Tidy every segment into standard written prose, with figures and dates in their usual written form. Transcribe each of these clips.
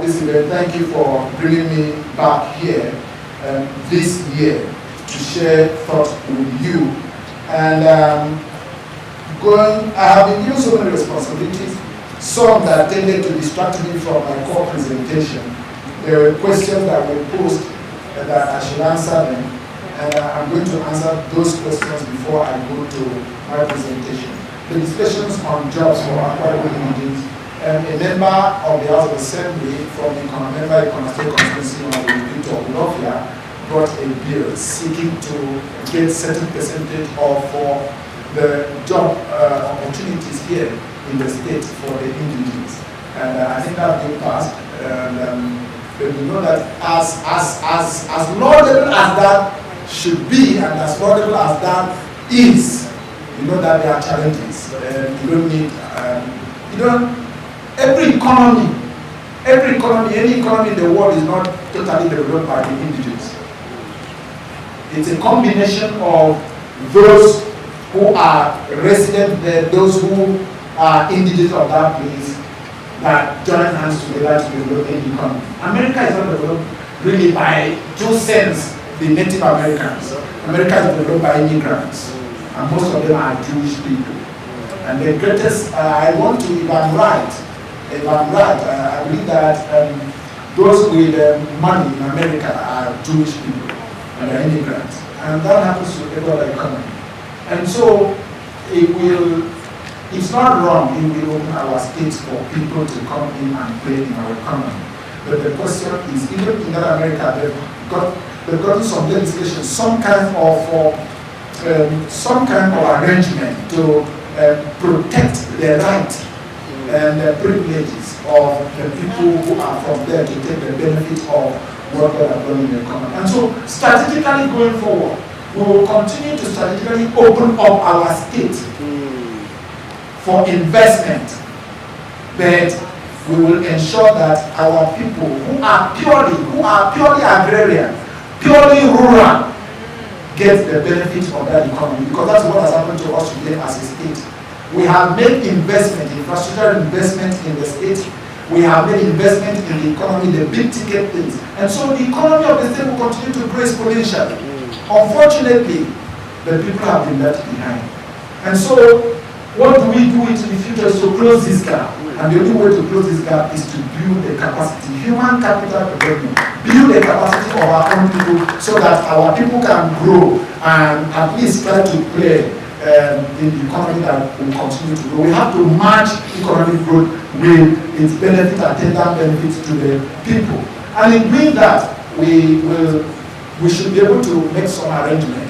this event. Thank you for bringing me back here this year to share thoughts with you. And I have been given so many responsibilities, some that tended to distract me from my core presentation. There were questions that were posed that I should answer them, and I'm going to answer those questions before I go to my presentation. The discussions on jobs for acquiring indigenous. A member of the House of Assembly from the member State Constituency of Onofiok brought a bill seeking to get certain percentage of for the job opportunities here in the state for the indigenous. And I think that bill passed. And we know that as laudable as that should be and as laudable as that is, you know that there are challenges. You don't need, any economy in the world is not totally developed by the indigenous. It's a combination of those who are resident there, those who are indigenous of that place, that join hands together to develop any economy. America is not developed really by two sense, the Native Americans. America is developed by immigrants, and most of them are Jewish people. And the greatest, I want to, if I'm right, I believe that those with money in America are Jewish people and are immigrants. And that happens to every other economy. And so it's not wrong if we open our states for people to come in and play in our economy. But the question is, even in North America, they've gotten some legislation, some kind of arrangement to protect the right and the privileges of the people who are from there to take the benefit of what they are doing in the economy. And so, strategically going forward, we will continue to strategically open up our state for investment, but we will ensure that our people who are purely agrarian, purely rural, get the benefit of that economy, because that's what has happened to us today as a state. We have made investment, infrastructure investment in the state. We have made investment in the economy, the big ticket things. And so the economy of the state will continue to grow exponentially. Unfortunately, the people have been left behind. And so what do we do into the future is to close this gap. And the only way to close this gap is to build the capacity, human capital development, build the capacity of our own people so that our people can grow and at least try to play in the economy that will continue to grow. We have to match economic growth with its benefit, attendant benefits to the people. And in doing that, we should be able to make some arrangement.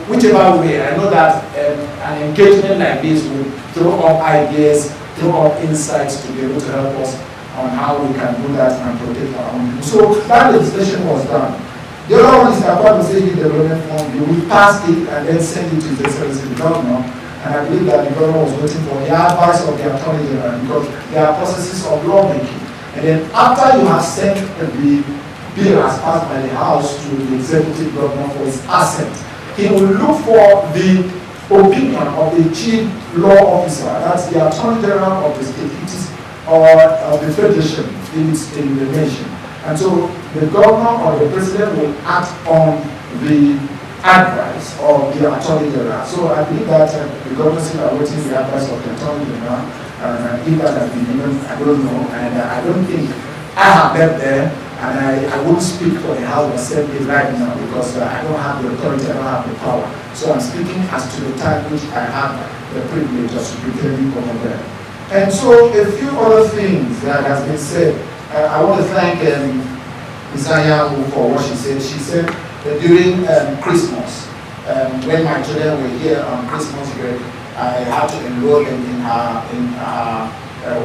Whichever way, I know that an engagement like this will throw up ideas, throw up insights to be able to help us on how we can do that and protect our own people. So that legislation was done. The other one is about the Safety Development Fund. We passed it and then sent it to the Excellency Governor. And I believe that the governor was waiting for the advice of the Attorney General because there are processes of lawmaking. And then after you have sent the bill as passed by the House to the Executive Governor for his assent, he will look for the opinion of the Chief Law Officer, that's the Attorney General of the state, or of the Federation in the nation. And so the governor or the president will act on the advice of the Attorney General. So I believe that the government is awaiting the advice of the Attorney General. If that has been given, I don't know. And I don't think I have left there. And I won't speak for the House of Assembly right now because I don't have the authority, I don't have the power. So I'm speaking as to the time which I have the privilege of superintending over there. And so a few other things that has been said. I want to thank Ms. Anyanwu for what she said. She said that during Christmas, when my children were here on Christmas break, I had to enroll them in her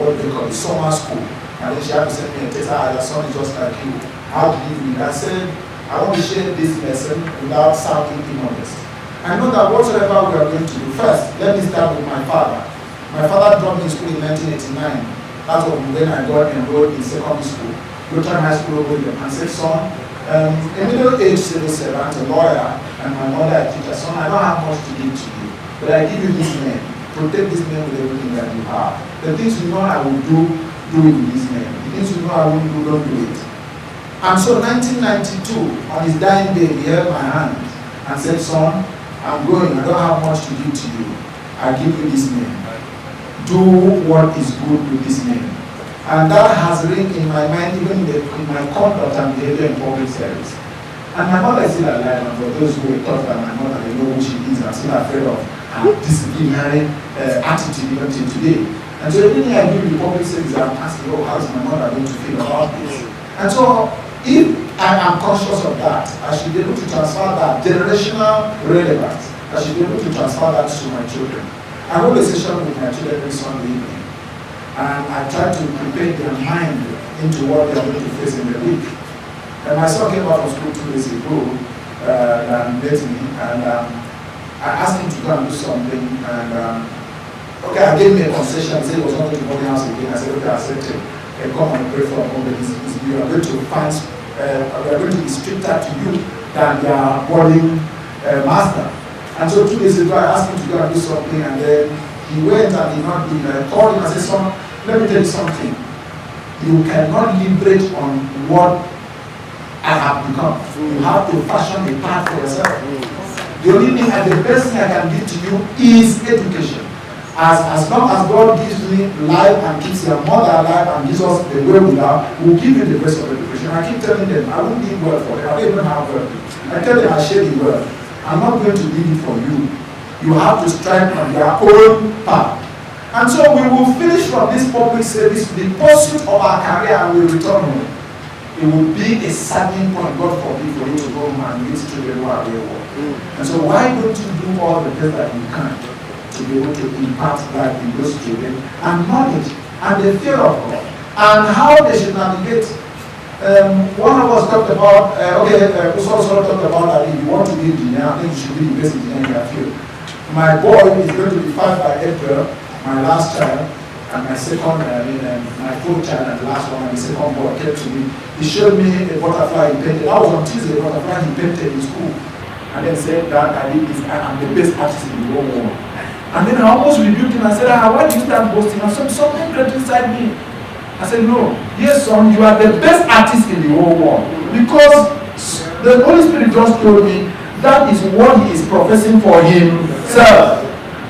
what they call the summer school. And then she had to send me a text, your son is just like you. How do you do it? I said, I want to share this lesson without sounding immodest. I know that whatsoever we are going to do, first, let me start with my father. My father dropped me in school in 1989. That was when I got enrolled in secondary school. Lutheran High School over here. And said, son, a middle-aged civil servant, a lawyer, and my mother a teacher. Son, I don't have much to give to you, but I give you this name. Protect this name with everything that you have. The things you know I will do it with this name. things you know I won't do, don't do it. And so 1992, on his dying day, he held my hand and said, son, I'm going, I don't have much to give to you. I give you this name. Do what is good with this name. And that has ring in my mind, even in my conduct and behavior in public service. And my mother is still alive, and for those who were taught by my mother, they know who she is. I'm still afraid of her disciplinary attitude even till today. And so everything I do in the public service, I'm asking, oh, how is my mother going to feel about this? And so if I am conscious of that, I should be able to transfer that generational relevance. I should be able to transfer that to my children. I hold a session with my children every Sunday evening, and I try to prepare their mind into what they are going to face in the week. And my son came out of school 2 days ago and met me, and I asked him to go and do something, and okay, I gave me a concession. He said he was not going to boarding house again. I said, okay, I accepted. Come and pray for him. You are going to find, we are going to be stricter to you than their boarding master. And so 2 days ago, I asked him to go and do something, and then he went and he not did. I called him and said, son, let me tell you something. You cannot liberate on what I have become. You have to fashion a path for yourself. The only thing and the best thing I can give to you is education. As long as God gives me life and keeps your mother alive and gives us the way we are, we'll give you the best of education. I keep telling them, I won't give well for them. I don't even have wealth. I tell them I share the wealth. I'm not going to leave it for you. You have to strive on your own path. And so we will finish from this public service the pursuit of our career and we'll return home. It will be a starting point, God forbid, for you to go home and meet children who are real work. And so why don't you do all the best that you can to be able to impart life in those children and knowledge and the fear of God and how they should navigate. One of us talked about, also talked about that if you want to be engineer, I think you should be the best engineer in your field. My boy is going to be 5 by April, my last child, and my second, my fourth child and the last one, and the second boy came to me. He showed me a butterfly he painted. I was on Tuesday, a butterfly he painted in school. And then said that I did this, I'm the best artist in the whole world. And then I almost rebuked him and said, why do you start boasting? I said, something great inside me. I said, no, yes, son, you are the best artist in the whole world. Because the Holy Spirit just told me that is what he is professing for himself.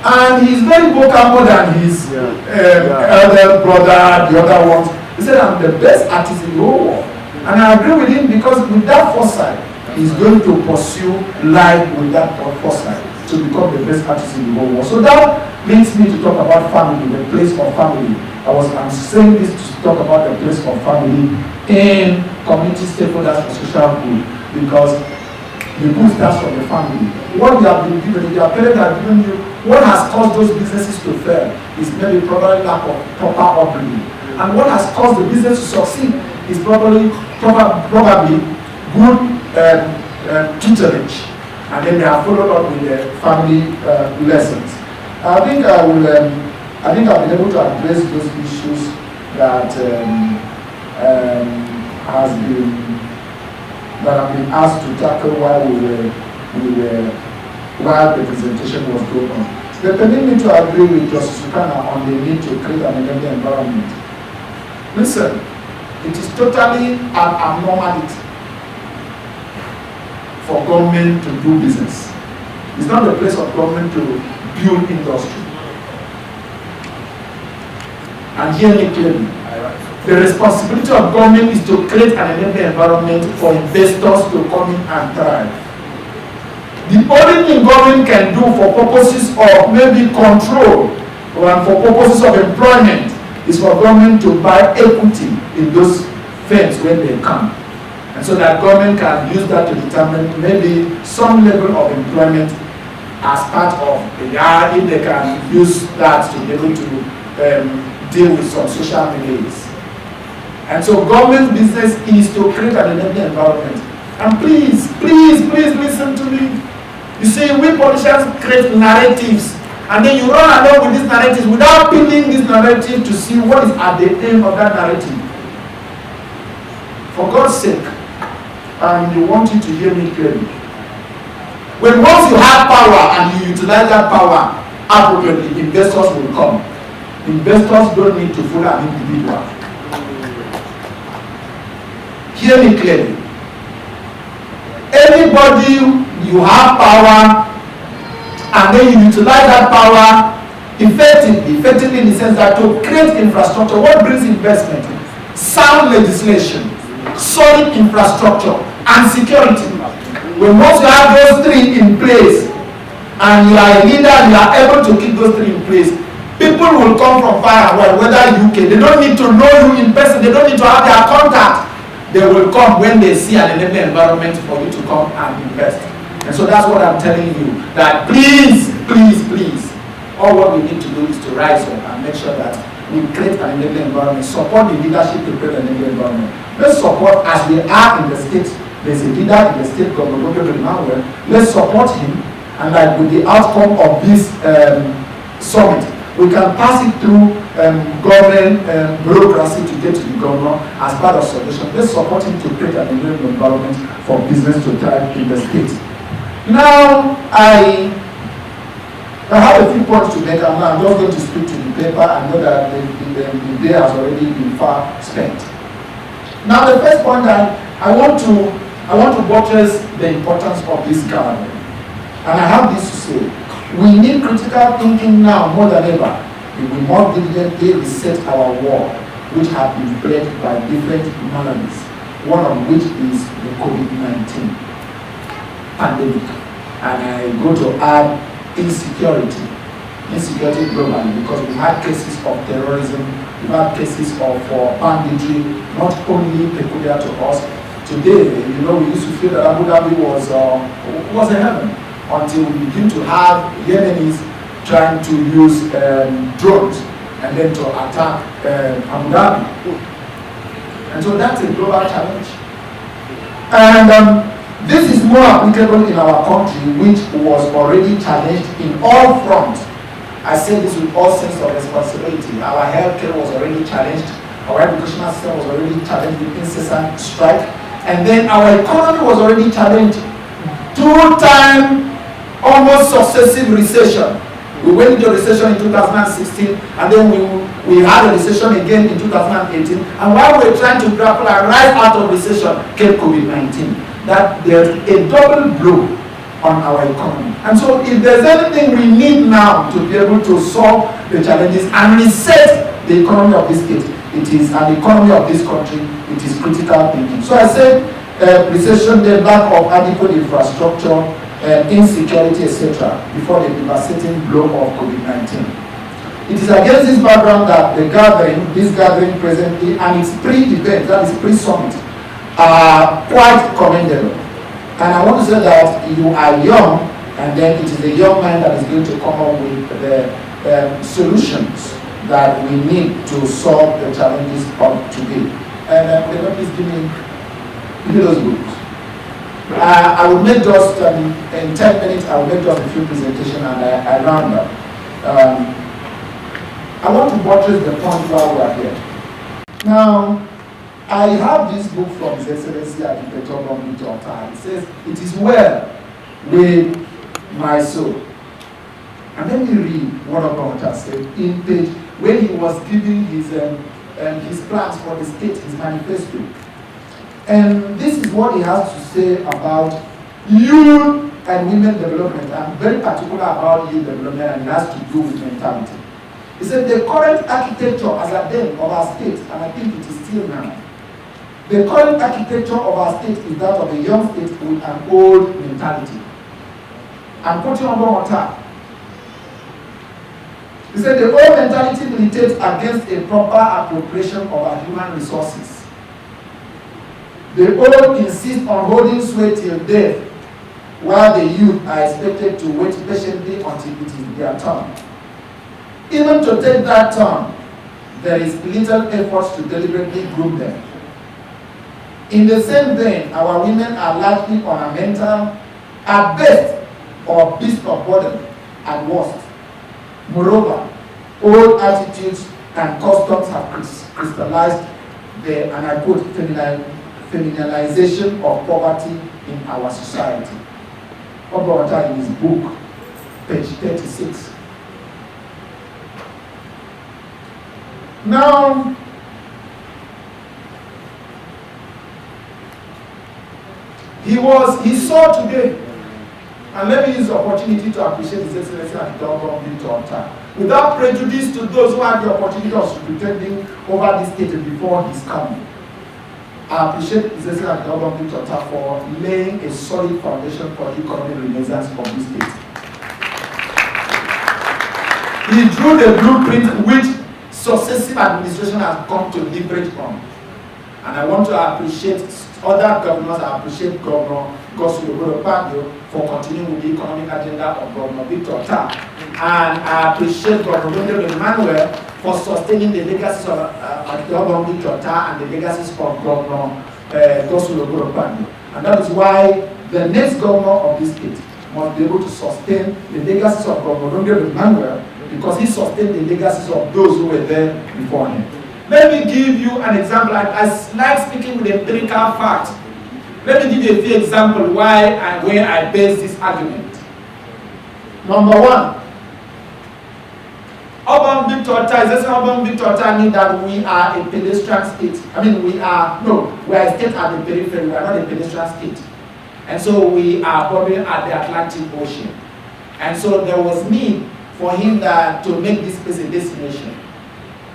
And he's very vocal more than his elder brother, the other ones. He said, I'm the best artist in the whole world. And I agree with him because with that foresight, he's going to pursue life with that foresight to become the best artist in the whole world. So that leads me to talk about family, the place of family. I'm saying this to talk about the place of family in community stakeholders for social good, because the good starts from the family. What you have been given, your parents have given you, what has caused those businesses to fail is maybe probably lack of proper upbringing. And what has caused the business to succeed is probably good tutelage. And then they are followed up with the family lessons. I think I've been able to address those issues that have been asked to tackle while while the presentation was going on. They permit me to agree with Justice Ukana on the need to create an enabling environment. Listen, it is totally an abnormality for government to do business. It's not the place of government to build industry. And hear me clearly. The responsibility of government is to create an enabling environment for investors to come in and thrive. The only thing government can do for purposes of maybe control or for purposes of employment is for government to buy equity in those firms when they come. And so that government can use that to determine maybe some level of employment as part of the yard, if they can use that to be able to deal with some social delays. And so government business is to create an enabling environment. And please listen to me. You see, we politicians create narratives, and then you run along with these narratives without pinning this narrative to see what is at the aim of that narrative. For God's sake, and you want you to hear me clearly. When once you have power and you utilize that power appropriately, investors will come. Investors don't need to follow an individual. hear me clearly. Anybody, you have power, and then you utilize that power effectively in the sense that to create infrastructure. What brings investment? Sound legislation, solid infrastructure, and security. When once you have those three in place, and you are a leader and you are able to keep those three in place, people will come from far and wide, whether UK. They don't need to know you in person. They don't need to have their contact. They will come when they see an enabling environment for you to come and invest. And so that's what I'm telling you, that please, please, please, all what we need to do is to rise up and make sure that we create an enabling environment, support the leadership to create an enabling environment. Let's support, as we are in the state, there's a leader in the state government, Emmanuel. Let's support him, and like with the outcome of this summit, we can pass it through government bureaucracy to get to the governor as part of solution. Let's support him to create an enabling environment for business to thrive in the state. Now, I have a few points to make, and I'm just going to speak to the paper. I know that the day has already been far spent. Now, the first point that I want to buttress the importance of this gathering, and I have this to say: we need critical thinking now more than ever. We must diligently reset our war, which have been plagued by different maladies. One of which is the COVID-19 pandemic, and I go to add insecurity globally, because we had cases of terrorism, we had cases of banditry, not only peculiar to us. Today, you know, we used to feel that Abu Dhabi was a heaven until we begin to have Yemenis trying to use drones and then to attack Abu Dhabi. And so that's a global challenge. And this is more applicable in our country, which was already challenged in all fronts. I say this with all sense of responsibility. Our healthcare was already challenged, our educational system was already challenged with incessant strike, and then our economy was already challenged. 2-time, almost successive recession. We went into a recession in 2016, and then we had a recession again in 2018. And while we were trying to grapple and rise out of recession, came COVID-19. That there's a double blow on our economy. And so if there's anything we need now to be able to solve the challenges and reset the economy of this state, it is, and the economy of this country, it is critical thinking. So I said recession, the lack of adequate infrastructure, insecurity, etc., before the devastating blow of COVID-19. It is against this background that this gathering presently, and its pre-event, that is pre-summit, are quite commendable. And I want to say that you are young, and then it is a young man that is going to come up with the solutions that we need to solve the challenges of today. And please give me those books. I will make just, in 10 minutes, I will make just a few presentations, and I round up. I want to buttress the point while we are here. Now, I have this book from His Excellency Architect Government Doctor. It says, "It is well with my soul." And let me read what Doctor said in page, when he was giving his plans for the state, his manifesto. And this is what he has to say about youth and women development. I'm very particular about youth development, and it has to do with mentality. He said the current architecture as a then of our state, and I think it is still now, the current architecture of our state is that of a young state with an old mentality. I'm putting on one time. He said the old mentality militates against a proper appropriation of our human resources. The old insist on holding sway till death, while the youth are expected to wait patiently until it is their turn. Even to take that turn, there is little effort to deliberately groom them. In the same vein, our women are largely ornamental, at best, or beasts of burden, at worst. Moreover, old attitudes and customs have crystallized the, and I quote, feminization of poverty in our society. Obawata in his book, page 36. Now, He saw today. And let me use the opportunity to appreciate His Excellency and the government Victor Otta. Without prejudice to those who had the opportunity of superintending over this state before his coming. I appreciate His Excellency and the government Victor Otta for laying a solid foundation for the economic renaissance of this state. He drew the blueprint which successive administration has come to leverage on. And I want to appreciate other governors. I appreciate Governor Godswill for continuing with the economic agenda of Governor Victor Otta. And I appreciate Governor Emmanuel for sustaining the legacies of Governor Victor Otta and the legacies of Governor Godswill. And that is why the next governor of this state must be able to sustain the legacies of Governor Emmanuel, because he sustained the legacies of those who were there before him. Let me give you an example. I like speaking with empirical facts. Let me give you a few examples where I base this argument. Number one, Urban Victor Otta means that we are a pedestrian state. I mean, we are a state at the periphery. We are not a pedestrian state. And so we are bordering at the Atlantic Ocean. And so there was need for him to make this place a destination.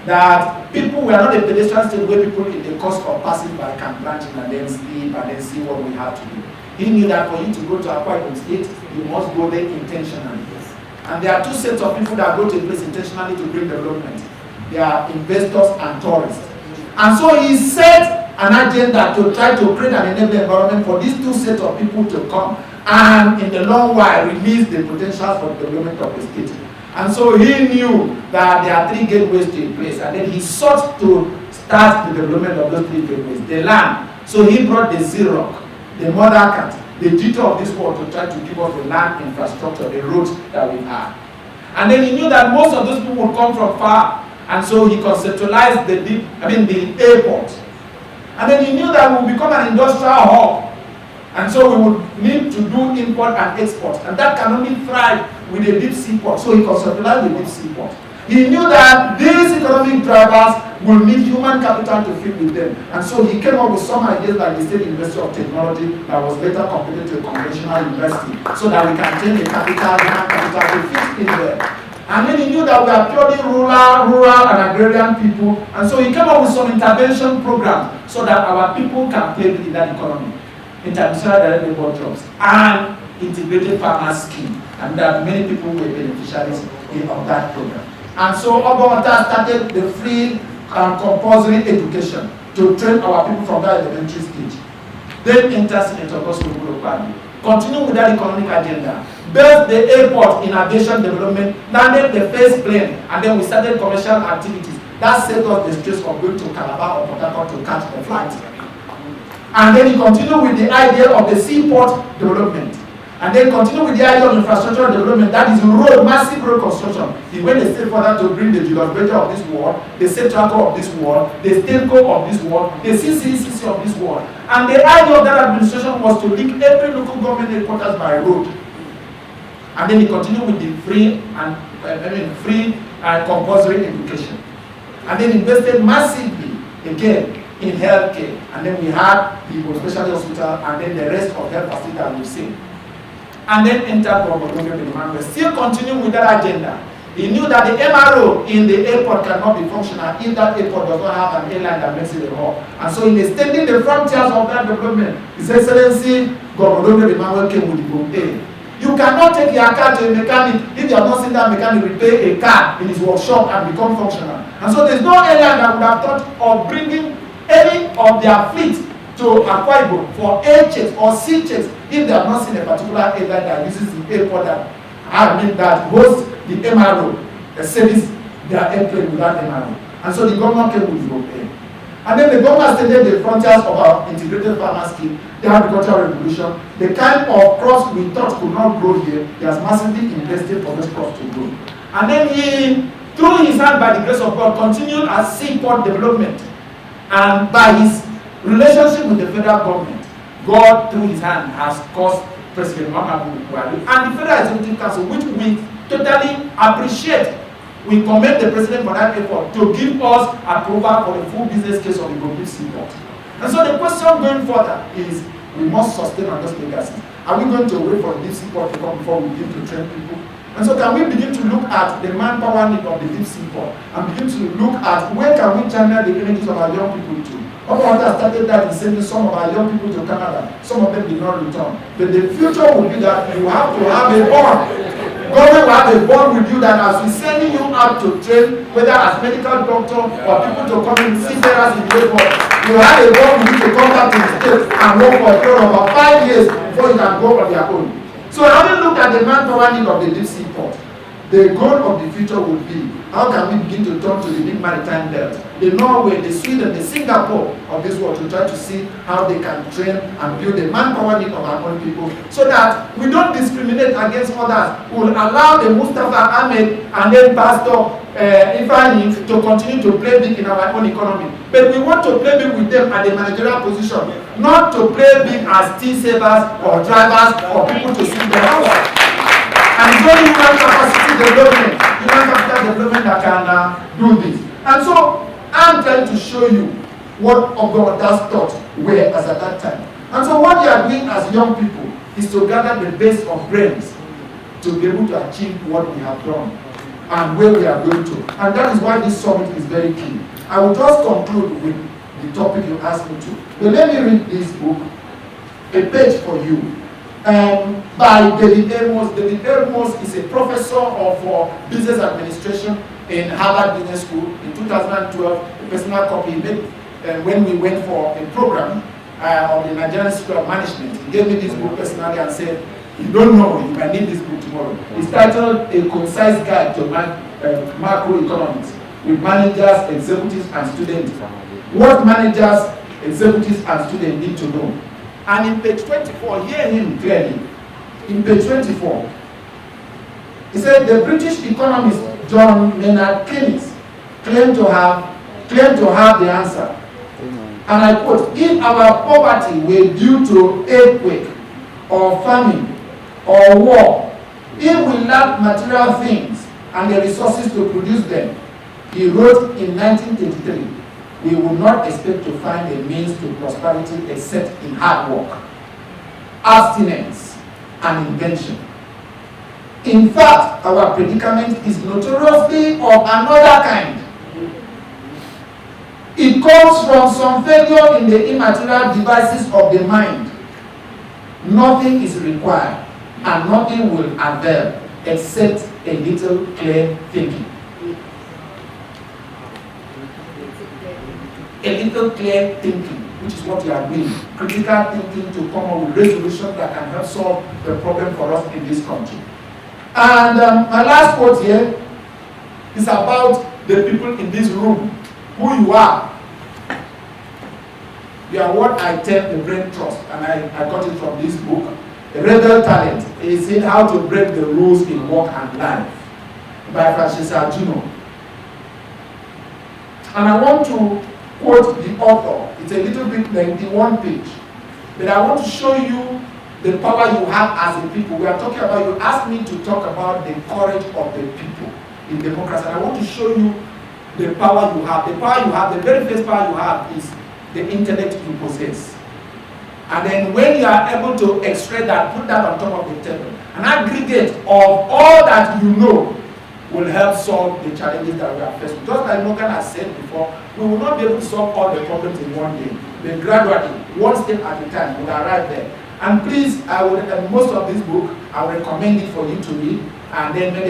That people were not a pedestrian state where people in the course of passing by can branch in and then sleep and then see what we have to do. He knew that for you to go to Akwa Ibom State, you must go there intentionally. And there are two sets of people that go to a place intentionally to bring development. They are investors and tourists. And so he set an agenda to try to create an enabling environment for these two sets of people to come and in the long while release the potential for the development of the state. And so he knew that there are three gateways to a place, and then he sought to start the development of those three gateways. The land. So he brought the Xerox, the mother cat, the jitter of this world to try to give us the land infrastructure, the roads that we have. And then he knew that most of those people would come from far, and so he conceptualized the airport. And then he knew that we would become an industrial hub. And so we would need to do import and export, and that can only thrive with a deep sea port. So he conceptualized the deep sea port. He knew that these economic drivers will need human capital to fit with them. And so he came up with some ideas like the State University of Technology that was later completed to a conventional university, so that we can train the human capital to fit in there. And then he knew that we are purely rural and agrarian people, and so he came up with some intervention programs so that our people can play in that economy. International direct labor jobs and integrated farmer scheme, and that many people were beneficiaries of that program. And so Urban Otta started the free and compulsory education to train our people from that elementary stage. Then entered Senator Godswill, continuing with that economic agenda, built the airport in aviation development, landed the first plane, and then we started commercial activities. That saved us the stress of going to Calabar or Port Harcourt to catch the flight. And then he continued with the idea of the seaport development. And then continued with the idea of infrastructural development, that is road, massive road construction. He went a step further to bring the Julius Berger of this world, the Cetraco of this world, the Stenco of this world, the CCCC of this world. And the idea of that administration was to link every local government headquarters by road. And then he continued with the free and compulsory education. And then invested massively again in healthcare, and then we had the specialty hospital, and then the rest of health facilities that we've seen. And then entered Governor, still continuing with that agenda. He knew that the MRO in the airport cannot be functional if that airport does not have an airline that makes it a hub. And so in extending the frontiers of that development, His Excellency Governor Emmanuel came with the Gombe. You cannot take your car to a mechanic if you have not seen that mechanic repair a car in his workshop and become functional. And so there's no airline that would have thought of bringing any of their fleet to Akwa Ibom for air checks or sea checks if they have not seen a particular airline that uses the airport that hosts the MRO, a service their airplane without MRO. And so the government came with Gombe. And then the government extended the frontiers of our integrated farmer scheme, the agricultural revolution, the kind of crops we thought could not grow here. He has massively invested for those crops to grow. And then he, through his hand, by the grace of God, continued as seaport development. And by his relationship with the federal government, God, through his hand, has caused President Muhammadu Buhari and the Federal Executive Council, which we totally appreciate. We commend the President for that effort to give us approval for the full business case of the Gombe Seaport. And so the question going further is, We must sustain on those legacies. Are we going to wait for the deep sea port to come before we begin to train people? And so can we begin to look at the manpower need of the deep sea port and begin to look at where can we channel the energies of our young people to? Others started that in sending some of our young people to Canada. Some of them did not return. But the future will be that you have to have a bond. Government will have a bond with you that as we sending you out to train, whether as medical doctor or people to come in, seafarers in the airport, you have a bond with you to come back to the state and work for a period of about 5 years before you can go on their own. So having looked at the manpower need of the deep sea port, the goal of the future would be, how can we begin to turn to the big maritime belt, the Norway, the Sweden, the Singapore of this world, to try to see how they can train and build the manpower need of our own people, so that we don't discriminate against others. We will allow the Mustafa Ahmed and then Pastor Ifani to continue to play big in our own economy. But we want to play big with them at the managerial position, not to play big as tea savers or drivers or people to sweep the house. And it's only human capacity development, human capital development that can do this. And so I'm trying to show you what Ogoda's thoughts were as at that time. And so what we are doing as young people is to gather the base of brains to be able to achieve what we have done and where we are going to. And that is why this summit is very key. I will just conclude with the topic you asked me to. But let me read this book, a page for you. By David Amos. David Amos is a professor of business administration in Harvard Business School. In 2012, a personal copy he made when we went for a program of the Nigerian School of Management. He gave me this book personally and said, you don't know, you might need this book tomorrow. It's titled A Concise Guide to Macroeconomics with Managers, Executives, and Students. What managers, executives, and students need to know. And in page 24, hear him clearly. In page 24, he said the British economist John Maynard Keynes claimed to have the answer. And I quote, if our poverty were due to earthquake or famine or war, if we lack material things and the resources to produce them, he wrote in 1933, we will not expect to find a means to prosperity except in hard work, abstinence, and invention. In fact, our predicament is notoriously of another kind. It comes from some failure in the immaterial devices of the mind. Nothing is required, and nothing will avail except a little clear thinking. A little clear thinking, which is what we are doing. Critical thinking to come up with resolutions that can help solve the problem for us in this country. And my last quote here is about the people in this room, who you are. You are what I tell the Brain Trust, and I got it from this book. The Rebel Talent is in How to Break the Rules in Work and Life by Francesca Juno. And I want to quote the author. It's a little bit lengthy, one page. But I want to show you the power you have as a people. We are talking about, you asked me to talk about the courage of the people in democracy. And I want to show you the power you have. The power you have, the very first power you have is the intellect you possess. And then when you are able to extract that, put that on top of the table, an aggregate of all that you know will help solve the challenges that we are facing. Just like Morgan has said before, we will not be able to solve all the problems in one day, but gradually, one step at a time, we'll arrive there. And please, I would, most of this book, I would recommend it for you to read, and then maybe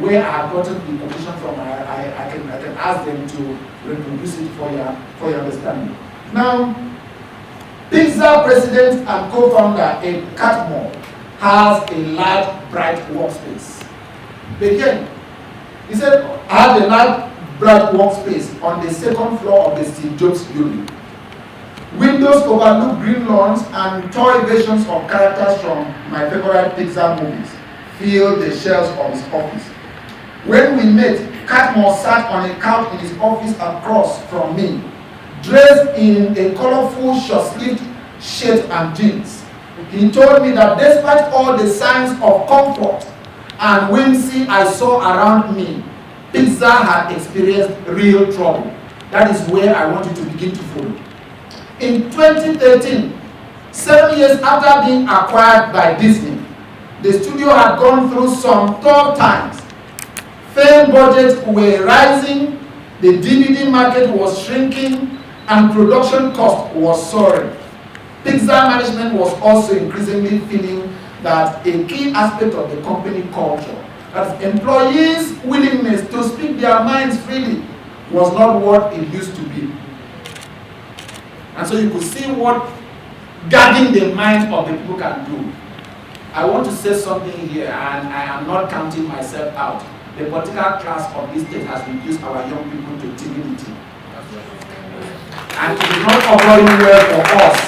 where I have gotten the position from, I can ask them to reproduce it for your understanding. Now, Pizza president and co-founder Ed Catmull has a large, bright workspace. Again, he said, I have a large, bright workspace on the second floor of the Steve Jobs building. Windows overlook green lawns and toy versions of characters from my favorite Pixar movies fill the shelves of his office. When we met, Catmull sat on a couch in his office across from me, dressed in a colorful short-sleeved shirt and jeans. He told me that despite all the signs of comfort and whimsy I saw around me, Pixar had experienced real trouble. That is where I want you to begin to follow. In 2013, 7 years after being acquired by Disney, the studio had gone through some tough times. Film budgets were rising, the DVD market was shrinking, and production cost was soaring. Pixar management was also increasingly feeling that a key aspect of the company culture, that employees' willingness to speak their minds freely, was not what it used to be. And so you could see what guarding the mind of the people can do. I want to say something here, and I am not counting myself out. The political class of this state has reduced our young people to timidity. And it is not occurring well for us.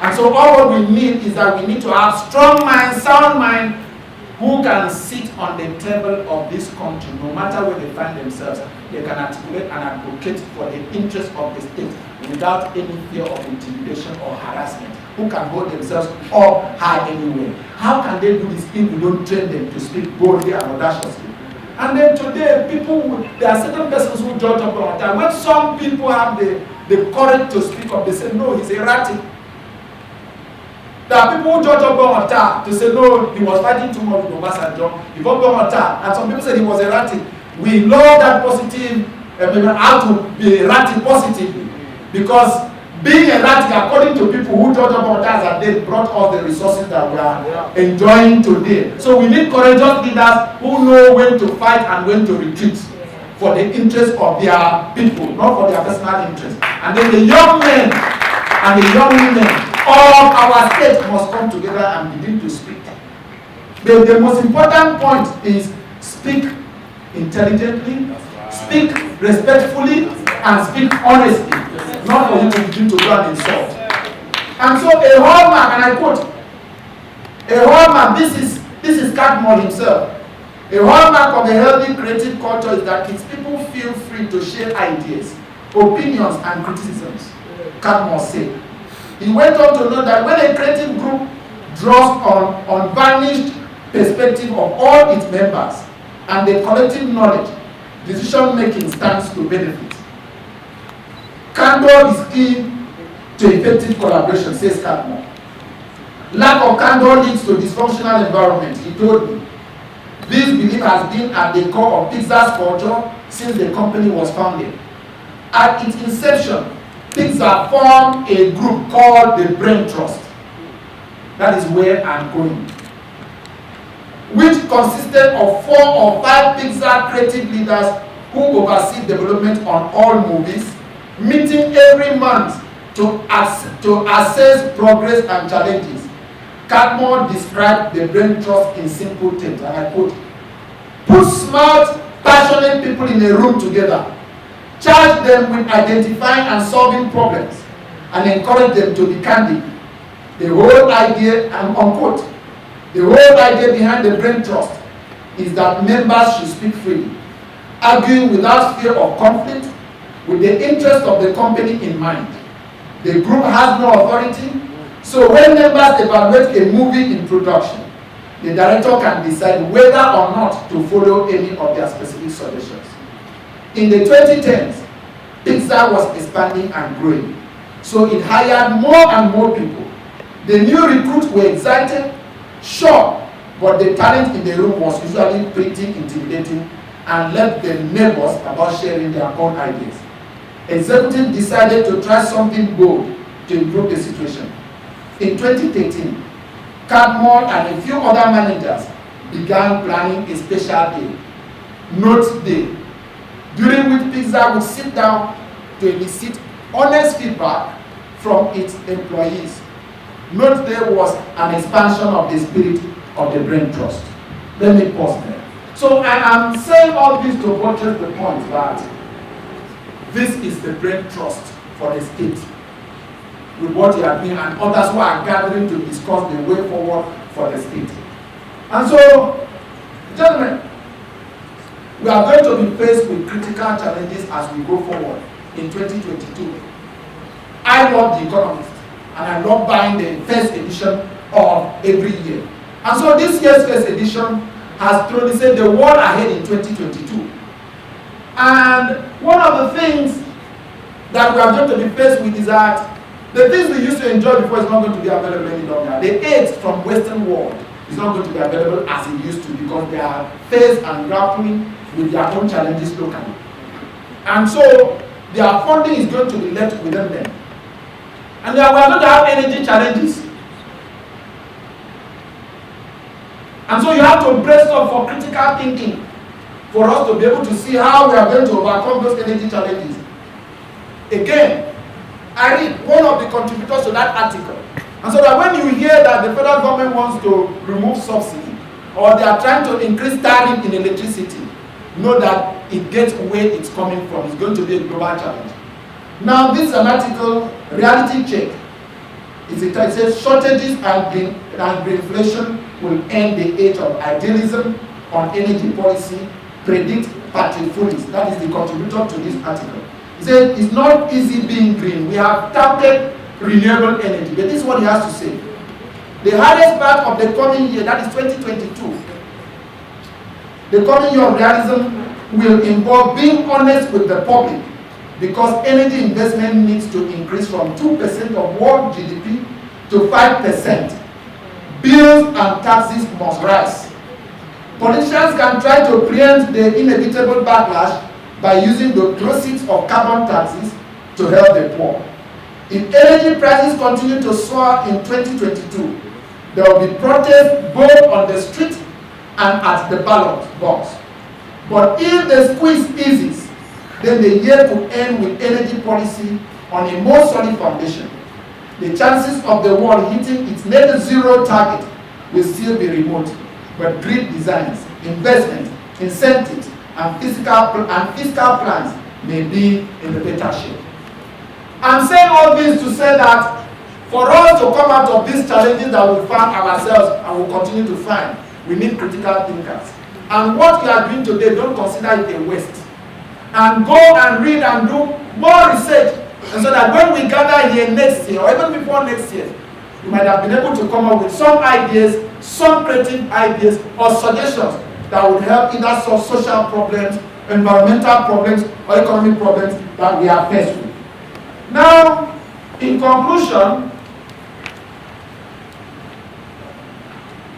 And so all what we need is that we need to have strong mind, sound mind, who can sit on the table of this country, no matter where they find themselves. They can articulate and advocate for the interest of the state without any fear of intimidation or harassment. Who can hold themselves up high anywhere. How can they do this if we don't train them to speak boldly and audaciously? And then today, there are certain persons who judge up on time. When some people have the courage to speak up, they say, no, he's erratic. There are people who judge up on time to say, no, he was fighting too much with Obasanjo. He fought on time. And some people said he was erratic. We love that positive, how to be erratic positively. Because being erratic, according to people who judge about us, that they brought us the resources that we are enjoying today. So we need courageous leaders who know when to fight and when to retreat for the interest of their people, not for their personal interest. And then the young men and the young women of our state must come together and begin to speak. The most important point is speak intelligently, speak respectfully, and speak honestly. Not for you to begin to go and insult. And so a hallmark, and I quote, a hallmark, this is Catmull himself. A hallmark of a healthy creative culture is that its people feel free to share ideas, opinions, and criticisms, Catmull said. He went on to note that when a creative group draws on unvarnished perspective of all its members and the collective knowledge, decision-making stands to benefit. Candor is key to effective collaboration, says Catmull. Lack of candor leads to dysfunctional environment, he told me. This belief has been at the core of Pixar's culture since the company was founded. At its inception, Pixar formed a group called the Brain Trust. That is where I'm going. Which consisted of 4 or 5 Pixar creative leaders who oversee development on all movies, meeting every month to assess progress and challenges. Catmull described the Brain Trust in simple terms, and I quote, put smart, passionate people in a room together, charge them with identifying and solving problems, and encourage them to be candid. The whole idea, and unquote, the whole idea behind the Brain Trust is that members should speak freely, arguing without fear of conflict, with the interest of the company in mind. The group has no authority, so when members evaluate a movie in production, the director can decide whether or not to follow any of their specific suggestions. In the 2010s, Pixar was expanding and growing, so it hired more and more people. The new recruits were excited, sure, but the talent in the room was usually pretty intimidating and left them nervous about sharing their own ideas. Executives decided to try something bold to improve the situation. In 2013, Catmull and a few other managers began planning a special day, Note Day, during which Pixar would sit down to elicit honest feedback from its employees. Note Day was an expansion of the spirit of the Brain Trust. Let me pause there. So I am saying all this to buttress the point that this is the Brain Trust for the state, with what you are doing and others who are gathering to discuss the way forward for the state. And so, gentlemen, we are going to be faced with critical challenges as we go forward in 2022. I love The Economist, and I love buying the first edition of every year. And so this year's first edition has truly said the world ahead in 2022. And one of the things that we are going to be faced with is that The things we used to enjoy before is not going to be available any longer. The aid from Western world is not going to be available as it used to because they are faced and grappling with their own challenges locally. And so their funding is going to be left within them. And we are going to have energy challenges. And so you have to brace up for critical thinking for us to be able to see how we are going to overcome those energy challenges. Again, I read one of the contributors to that article. And so that when you hear that the federal government wants to remove subsidy or they are trying to increase tariff in electricity, know that it gets where it's coming from. It's going to be a global challenge. Now, this is an article, reality check. It says shortages and greenflation will end the age of idealism on energy policy, predict Patrick Fullis. That is the contributor to this article. He said it's not easy being green. We have touted renewable energy, but this is what he has to say. The hardest part of the coming year, that is 2022, the coming year of realism will involve being honest with the public because energy investment needs to increase from 2% of world GDP to 5%. Bills and taxes must rise. Politicians can try to preempt the inevitable backlash by using the proceeds of carbon taxes to help the poor. If energy prices continue to soar in 2022, there will be protests both on the street and at the ballot box. But if the squeeze eases, then the year could end with energy policy on a more solid foundation. The chances of the world hitting its net zero target will still be remote, but grid designs, investment, incentives, and fiscal plans may be in the better shape. I'm saying all this to say that for us to come out of these challenges that we find ourselves and will continue to find, we need critical thinkers. And what we are doing today, don't consider it a waste. And go and read and do more research. And so that when we gather here next year, or even before next year, we might have been able to come up with some ideas, some creative ideas, or suggestions that would help either solve social problems, environmental problems, or economic problems that we are faced with. Now, in conclusion,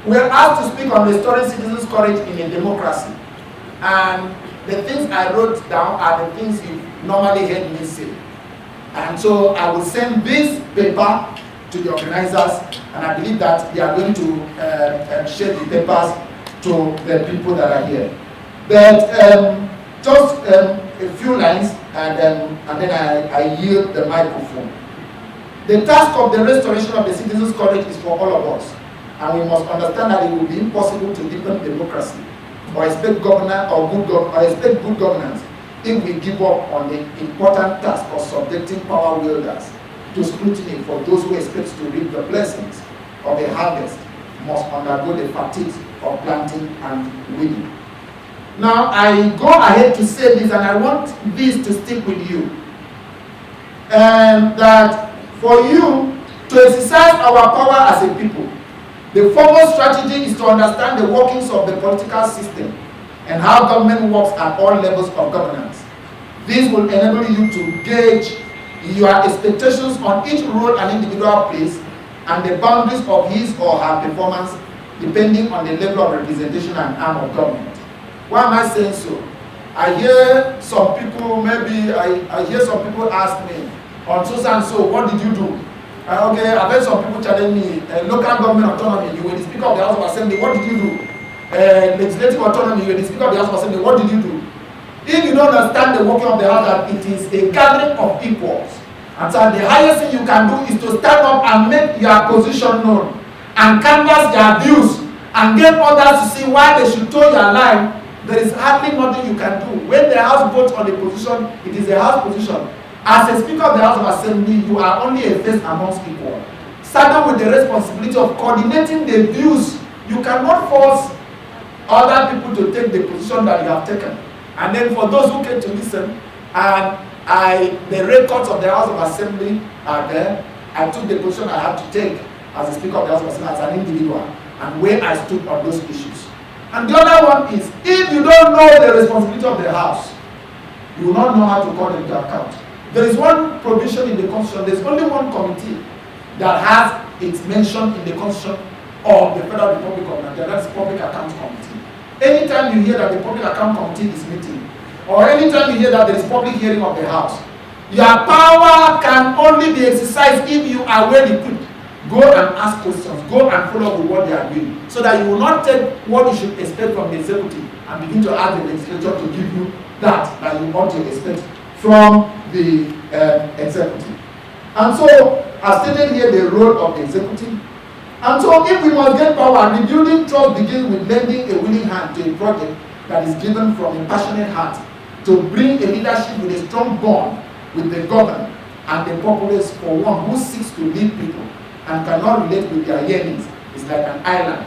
we are asked to speak on restoring citizens' courage in a democracy. And the things I wrote down are the things you normally heard me say. And so I will send this paper to the organizers, and I believe that they are going to share the papers to the people that are here. But just a few lines, and then I yield the microphone. The task of the restoration of the citizens' courage is for all of us, and we must understand that it will be impossible to deepen democracy or expect good governance if we give up on the important task of subjecting power wielders to scrutiny. For those who expect to reap the blessings of a harvest must undergo the fatigues of planting and weeding. Now, I go ahead to say this, and I want this to stick with you. That for you to exercise our power as a people, the foremost strategy is to understand the workings of the political system and how government works at all levels of governance. This will enable you to gauge your expectations on each role an individual plays and the boundaries of his or her performance depending on the level of representation and arm of government. Why am I saying so? I hear some people, I hear some people ask me on so and so, what did you do? Okay, I've heard some people telling me, local government autonomy, you were the Speaker of the House of Assembly, what did you do? Legislative autonomy, you were the Speaker of the House of Assembly, what did you do? If you don't understand the working of the House, that it is a gathering of equals, and so the highest thing you can do is to stand up and make your position known, and canvass their views, and get others to see why they should toe your line. There is hardly nothing you can do. When the House votes on a position, it is a House position. As a Speaker of the House of Assembly, you are only a face amongst equals. Starting with the responsibility of coordinating the views. You cannot force other people to take the position that you have taken. And then for those who came to listen, and the records of the House of Assembly are there, I took the position I had to take as a Speaker of the House of Assembly as an individual, and where I stood on those issues. And the other one is, if you don't know the responsibility of the House, you will not know how to call them to account. There is one provision in the Constitution, there's only one committee that has its mention in the Constitution of the Federal Republic of Nigeria, that's Public Account Committee. Anytime you hear that the Public Account Committee is meeting, or anytime you hear that there is public hearing of the House, your power can only be exercised if you are well equipped. Go and ask questions, go and follow up with what they are doing, so that you will not take what you should expect from the executive and begin to ask the legislature to give you that you want to expect from the executive. And so, as stated here, the role of the executive. And so, if we must get power, rebuilding trust begins with lending a willing hand to a project that is given from a passionate heart to bring a leadership with a strong bond with the governed and the populace, for one who seeks to lead people and cannot relate with their yearnings is like an island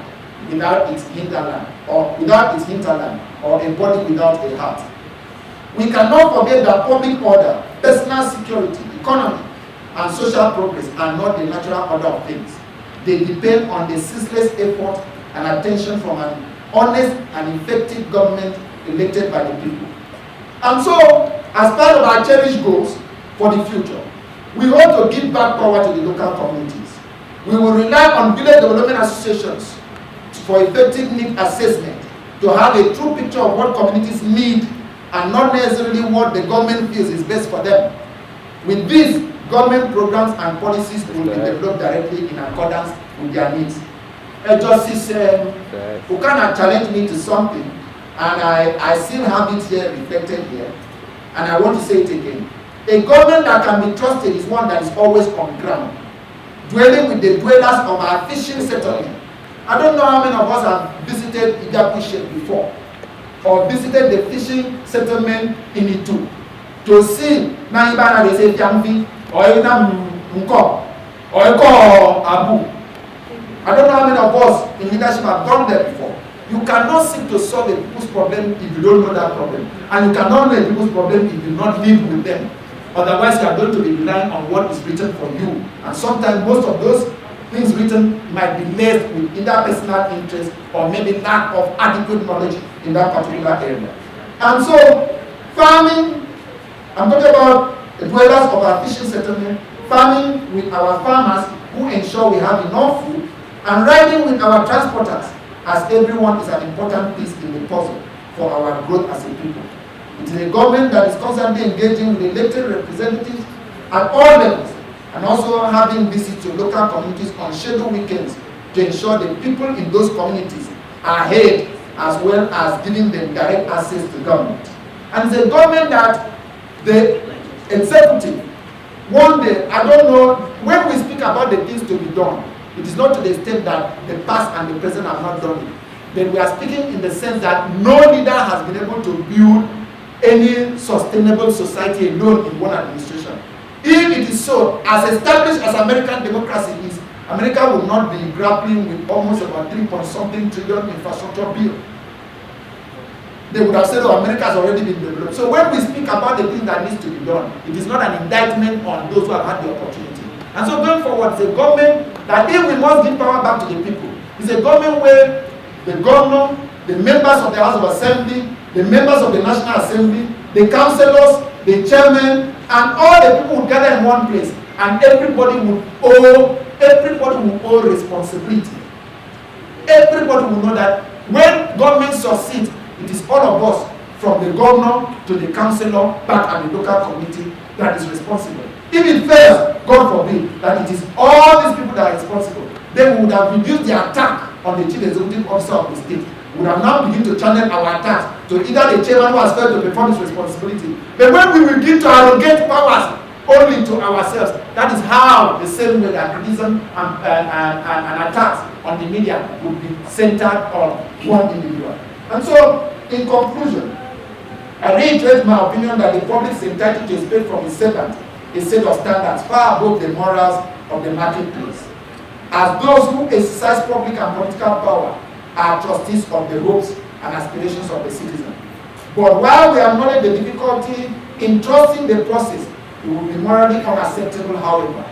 without its hinterland, or a body without a heart. We cannot forget that public order, personal security, economy, and social progress are not the natural order of things. They depend on the ceaseless effort and attention from an honest and effective government elected by the people. And so, as part of our cherished goals for the future, we want to give back power to the local communities. We will rely on village development associations for effective need assessment, to have a true picture of what communities need and not necessarily what the government feels is best for them. With this, government programs and policies will be developed directly in accordance with their needs. Justice Ukana challenged me to something, and I still have it here reflected here, and I want to say it again. A government that can be trusted is one that is always on ground, dwelling with the dwellers of our fishing settlement. I don't know how many of us have visited Idapushi before, or visited the fishing settlement in Itu, to see na ibana they say Tiamfi, or ina Mko, or Eko Abu. I don't know how many of us in leadership have gone there before. You cannot seek to solve a people's problem if you don't know that problem, and you cannot know a people's problem if you do not live with them. Otherwise, you are going to be relying on what is written for you, and sometimes most of those things written might be laced with either personal interest or maybe lack of adequate knowledge in that particular area. And so, farming, I'm talking about the dwellers of our fishing settlement, farming with our farmers who ensure we have enough food, and riding with our transporters, as everyone is an important piece in the puzzle for our growth as a people. It is a government that is constantly engaging with elected representatives at all levels, and also having visits to local communities on scheduled weekends to ensure the people in those communities are heard, as well as giving them direct access to government. And it's a government that the executive, one day, I don't know, when we speak about the things to be done, it is not to the extent that the past and the present have not done it. But we are speaking in the sense that no leader has been able to build any sustainable society alone in one administration. If it is so, as established as American democracy is, America will not be grappling with almost about 3-point-something trillion infrastructure bill. They would have said, oh, America has already been developed. So when we speak about the thing that needs to be done, it is not an indictment on those who have had the opportunity. And so going forward, it's a government that if we must give power back to the people, it's a government where the governor, the members of the House of Assembly, the members of the National Assembly, the councillors, the chairman, and all the people would gather in one place, and everybody would owe responsibility. Everybody will know that when government succeeds, it is all of us, from the governor to the councillor back at the local committee, that is responsible. If it fails, God forbid, that it is all these people that are responsible, then we would have reduced the attack on the chief executive officer of the state. We would have now begin to channel our attacks to either the chairman who has failed to perform his responsibility. But when we begin to arrogate powers only to ourselves, that is how the same way that criticism and attacks on the media would be centered on one individual. And so, in conclusion, I reiterate my opinion that the public is entitled to expect from its servant a set of standards far above the morals of the marketplace. As those who exercise public and political power are trustees of the hopes and aspirations of the citizen. But while we acknowledge the difficulty in trusting the process, it would be morally unacceptable, however,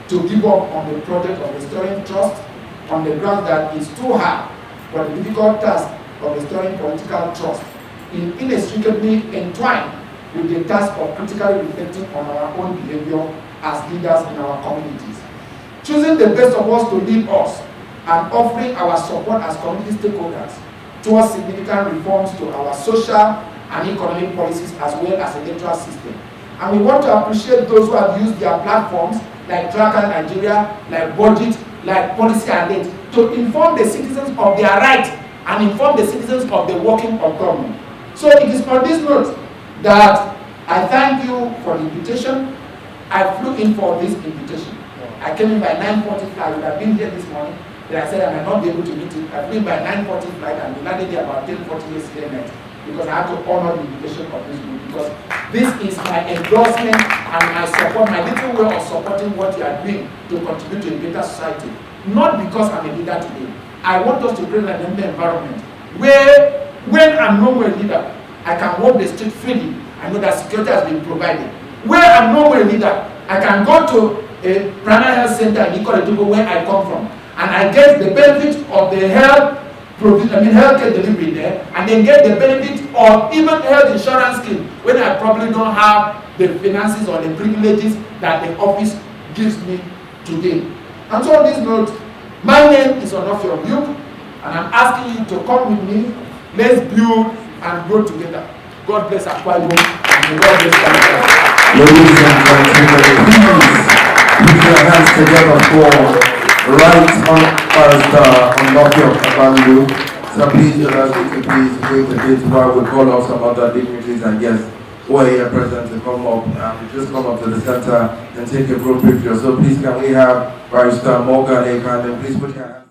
to give up on the project of restoring trust on the ground that it's too hard for the difficult task of restoring political trust inextricably entwined with the task of critically reflecting on our own behavior as leaders in our communities. Choosing the best of us to lead us and offering our support as community stakeholders towards significant reforms to our social and economic policies as well as electoral system. And we want to appreciate those who have used their platforms like Tracker Nigeria, like Budget, like Policy Alert to inform the citizens of their rights and inform the citizens of the working of government. So it is on this note that I thank you for the invitation. I flew in for this invitation. I came in by 9:45. I would have been here this morning, but I said I might not be able to meet it. I flew in by 9:40 flight and we landed there about 10:40 yesterday night because I had to honor the invitation of this group, because this is my endorsement and my support, my little way of supporting what you are doing to contribute to a better society. Not because I'm a leader today. I want us to create an environment where, when I'm no more a leader, I can walk the street freely. I know that security has been provided. Where I'm no more a leader, I can go to a primary health center in Ikoredugbo where I come from, and I get the benefit of the healthcare delivery there, and then get the benefit of even health insurance scheme when I probably don't have the finances or the privileges that the office gives me today. And so on this note, my name is Onofiok Luke, and I'm asking you to come with me. Let's build and grow together. God bless Akwa Ibom, and God bless Canada. Ladies and gentlemen, please put your hands together for Right On Onofiok Luke. So please, please wait a bit while we call off some other dignitaries and guests who are here present to come up and just come up to the center and take a group picture. So please, can we have Barrister Morgan Akan, and please put your hands